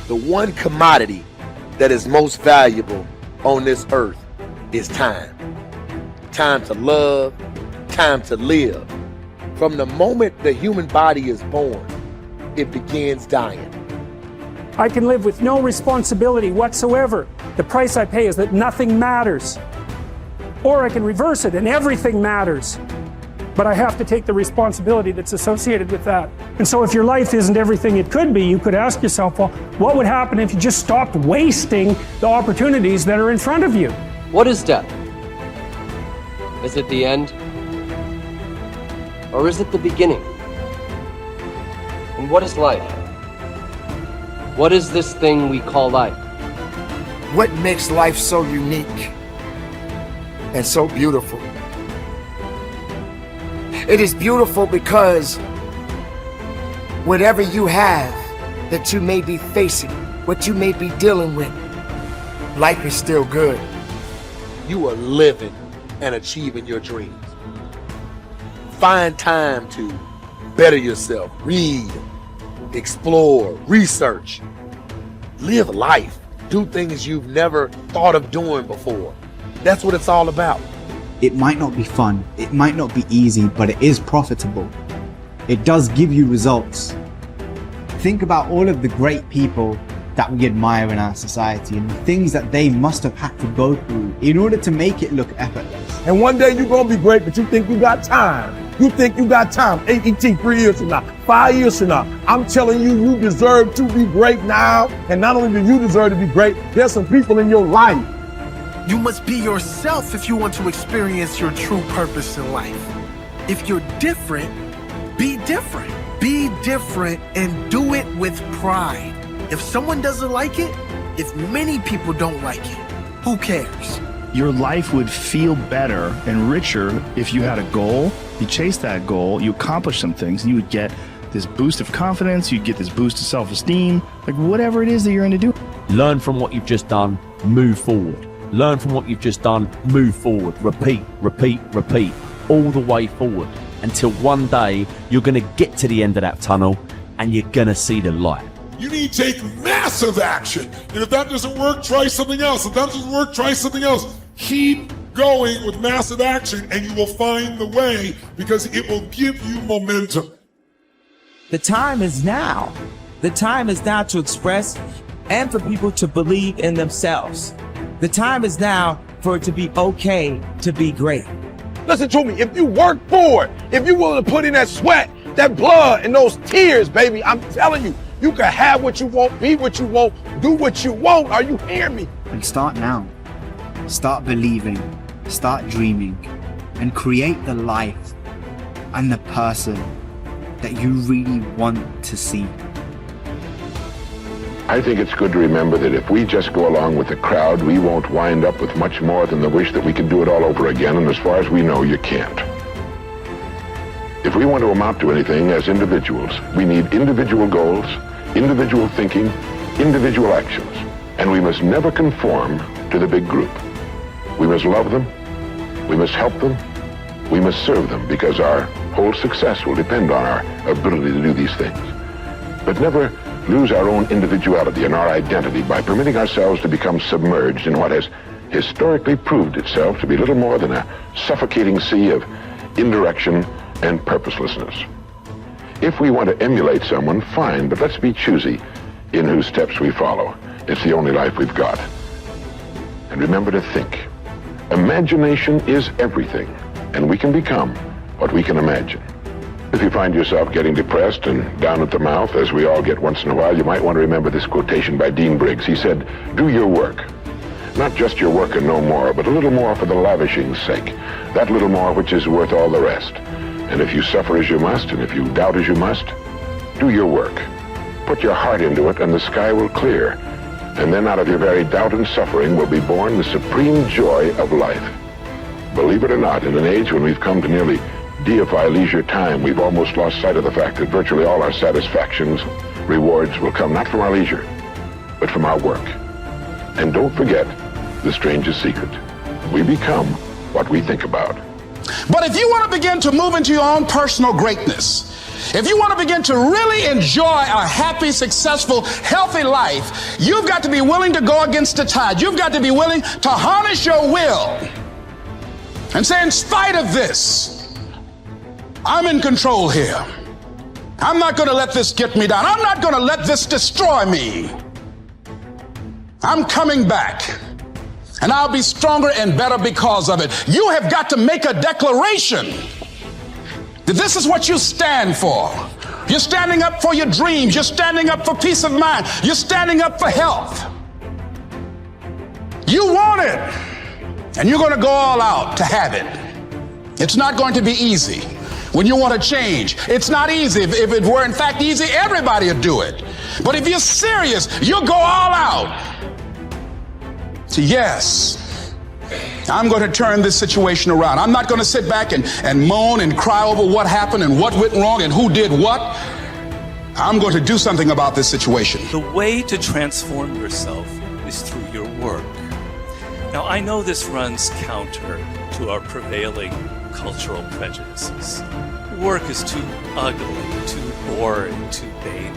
The one commodity that is most valuable on this earth is time. Time to love, time to live. From the moment the human body is born, it begins dying. I can live with no responsibility whatsoever. The price I pay is that nothing matters. Or I can reverse it and everything matters. But I have to take the responsibility that's associated with that. And so if your life isn't everything it could be, you could ask yourself, well, what would happen if you just stopped wasting the opportunities that are in front of you? What is death? Is it the end? Or is it the beginning? And what is life? What is this thing we call life? What makes life so unique and so beautiful? It is beautiful because whatever you have that you may be facing, what you may be dealing with, life is still good. You are living and achieving your dreams. Find time to better yourself, read, explore, research, live life, do things you've never thought of doing before. That's what it's all about. It might not be fun, it might not be easy, but it is profitable. It does give you results. Think about all of the great people that we admire in our society and the things that they must have had to go through in order to make it look effortless. And one day you're gonna be great, but you think you got time. You think you got time. AET 3 years from now, 5 years from now. I'm telling you, you deserve to be great now. And not only do you deserve to be great, there's some people in your life. You must be yourself if you want to experience your true purpose in life. If you're different, be different. Be different and do it with pride. If someone doesn't like it, if many people don't like it, who cares? Your life would feel better and richer if you had a goal, you chased that goal, you accomplished some things, and you would get this boost of confidence, you'd get this boost of self-esteem, like whatever it is that you're going to do. Learn from what you've just done, move forward. Learn from what you've just done, move forward. Repeat, repeat, repeat, all the way forward until one day you're going to get to the end of that tunnel and you're going to see the light. You need to take massive action. And if that doesn't work, try something else. If that doesn't work, try something else. Keep going with massive action and you will find the way because it will give you momentum. The time is now. The time is now to express and for people to believe in themselves. The time is now for it to be okay to be great. Listen to me, if you work for it, if you're willing to put in that sweat, that blood, and those tears, baby, I'm telling you, you can have what you want, be what you want, do what you want. Are you hearing me? And start now. Start believing, start dreaming, and create the life and the person that you really want to see. I think it's good to remember that if we just go along with the crowd, we won't wind up with much more than the wish that we could do it all over again, and as far as we know, you can't. If we want to amount to anything as individuals, we need individual goals, individual thinking, individual actions, and we must never conform to the big group. We must love them, we must help them, we must serve them, because our whole success will depend on our ability to do these things. But never lose our own individuality and our identity by permitting ourselves to become submerged in what has historically proved itself to be little more than a suffocating sea of indirection and purposelessness. If we want to emulate someone, fine, but let's be choosy in whose steps we follow. It's the only life we've got. And remember to think. Imagination is everything, and we can become what we can imagine. If you find yourself getting depressed and down at the mouth, as we all get once in a while, you might want to remember this quotation by Dean Briggs. He said, "Do your work. Not just your work and no more, but a little more for the lavishing's sake. That little more which is worth all the rest. And if you suffer as you must, and if you doubt as you must, do your work. Put your heart into it, and the sky will clear. And then out of your very doubt and suffering will be born the supreme joy of life." Believe it or not, in an age when we've come to nearly deify leisure time, we've almost lost sight of the fact that virtually all our satisfactions, rewards will come not from our leisure, but from our work. And don't forget the strangest secret. We become what we think about. But if you want to begin to move into your own personal greatness, If you want to begin to really enjoy a happy, successful, healthy life, you've got to be willing to go against the tide. You've got to be willing to harness your will and say, in spite of this, I'm in control here. I'm not going to let this get me down. I'm not going to let this destroy me. I'm coming back, and I'll be stronger and better because of it. You have got to make a declaration that this is what you stand for. You're standing up for your dreams. You're standing up for peace of mind. You're standing up for health. You want it, and you're going to go all out to have it. It's not going to be easy. When you want to change, it's not easy. If it were in fact easy, everybody would do it. But if you're serious, you'll go all out. So yes, I'm going to turn this situation around. I'm not going to sit back and moan and cry over what happened and what went wrong and who did what. I'm going to do something about this situation. The way to transform yourself is through your work. Now, I know this runs counter to our prevailing cultural prejudices. Work is too ugly, too boring, too vain.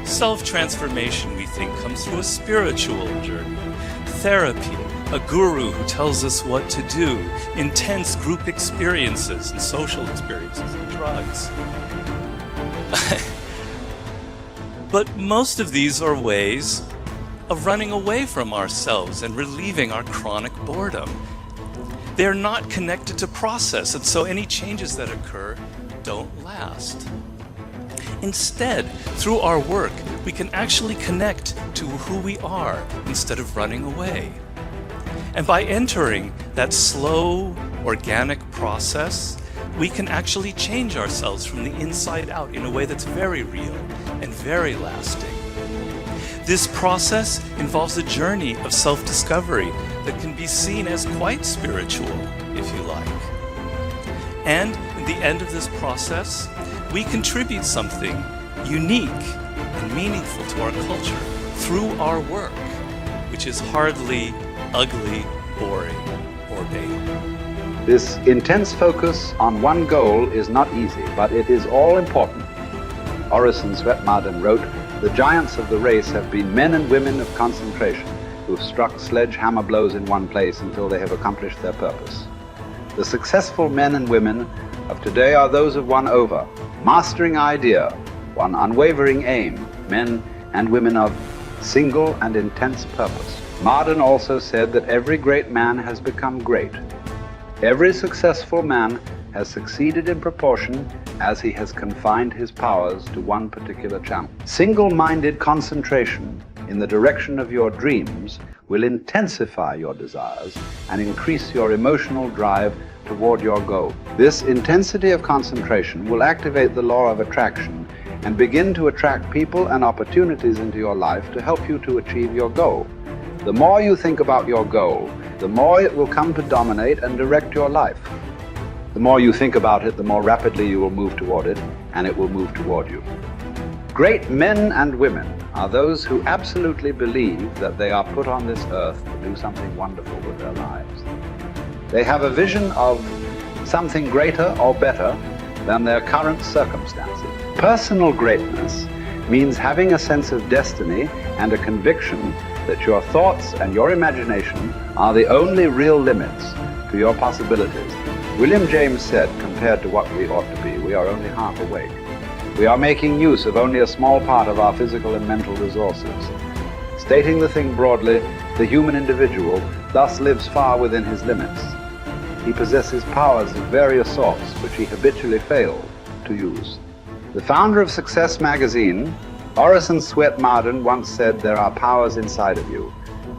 Self-transformation, we think, comes through a spiritual journey. Therapy, a guru who tells us what to do, intense group experiences and social experiences and drugs. But most of these are ways of running away from ourselves and relieving our chronic boredom. They're not connected to process, and so any changes that occur don't last. Instead, through our work, we can actually connect to who we are instead of running away. And by entering that slow, organic process, we can actually change ourselves from the inside out in a way that's very real and very lasting. This process involves a journey of self-discovery that can be seen as quite spiritual, if you like. And in the end of this process, we contribute something unique and meaningful to our culture through our work, which is hardly ugly, boring, or vain. This intense focus on one goal is not easy, but it is all important. Orison Swett Marden wrote, "The giants of the race have been men and women of concentration who have struck sledgehammer blows in one place until they have accomplished their purpose. The successful men and women of today are those of one over, mastering idea, one unwavering aim, men and women of single and intense purpose." Marden also said that every great man has become great. Every successful man has succeeded in proportion as he has confined his powers to one particular channel. Single-minded concentration in the direction of your dreams will intensify your desires and increase your emotional drive toward your goal. This intensity of concentration will activate the law of attraction and begin to attract people and opportunities into your life to help you to achieve your goal. The more you think about your goal, the more it will come to dominate and direct your life. The more you think about it, the more rapidly you will move toward it, and it will move toward you. Great men and women are those who absolutely believe that they are put on this earth to do something wonderful with their lives. They have a vision of something greater or better than their current circumstances. Personal greatness means having a sense of destiny and a conviction that your thoughts and your imagination are the only real limits to your possibilities. William James said, compared to what we ought to be, we are only half awake. We are making use of only a small part of our physical and mental resources. Stating the thing broadly, the human individual thus lives far within his limits. He possesses powers of various sorts which he habitually fails to use. The founder of Success magazine, Orison Swett Marden, once said, "There are powers inside of you,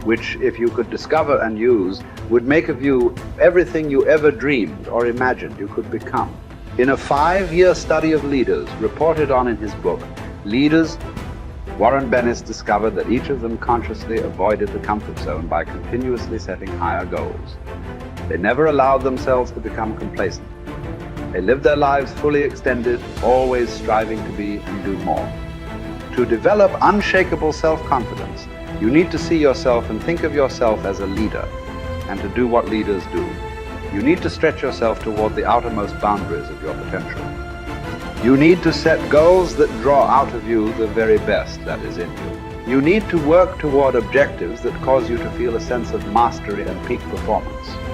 which if you could discover and use, would make of you everything you ever dreamed or imagined you could become." In a 5-year study of leaders reported on in his book, Leaders, Warren Bennis discovered that each of them consciously avoided the comfort zone by continuously setting higher goals. They never allowed themselves to become complacent. They lived their lives fully extended, always striving to be and do more. To develop unshakable self-confidence, you need to see yourself and think of yourself as a leader, and to do what leaders do. You need to stretch yourself toward the outermost boundaries of your potential. You need to set goals that draw out of you the very best that is in you. You need to work toward objectives that cause you to feel a sense of mastery and peak performance.